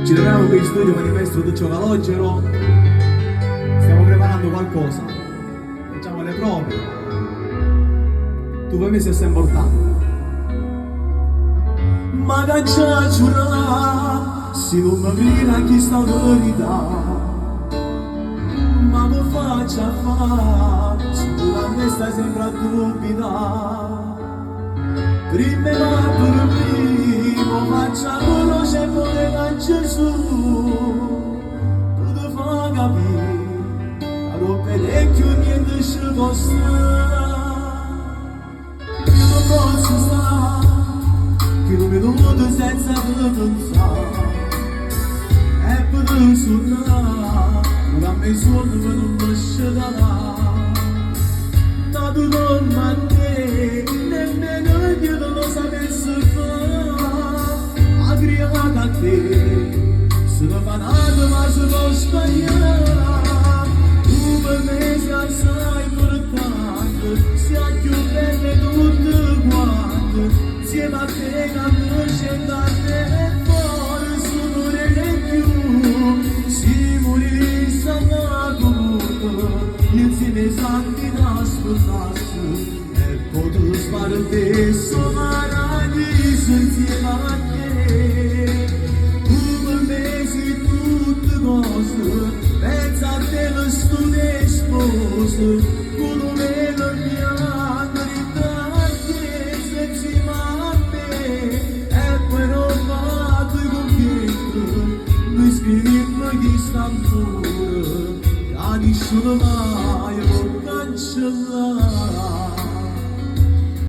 Ci troviamo qui in studio con il maestro Duccio Calogero. Stiamo preparando qualcosa. Facciamo le prove. Tu per me sei sempre importante. Ma che c'è giurare se non mi mira chi sta verità? Ma mi faccia fare se tu a me stai sempre a dubitare? Prima per primo faccia conoscere pure da Gesù, tu ti fa capire a rompere più niente ci può stare. Io non posso stare che non mi vedo senza pensare, e per suonare pure a me suono che non mi esce da là. Ma tu non mi a te nemmeno io non lo sapessi fare, aggravato a te sono fanato ma sono sbagliato. Tu per me sei assai importante, sei più bella tutte quante, insieme a te che mi scendo a te e fuori sono ne più. Si morisse a comunque insieme ai santi nascosti e potrò sparare paradiso insieme a te. Tu per me sei tutte cose, pensa a te lo studio sposo, come lo piango ritrattezza insieme a me, e poi non vado con noi scriviamo chi sta ancora, a nessuno mai può cancellare.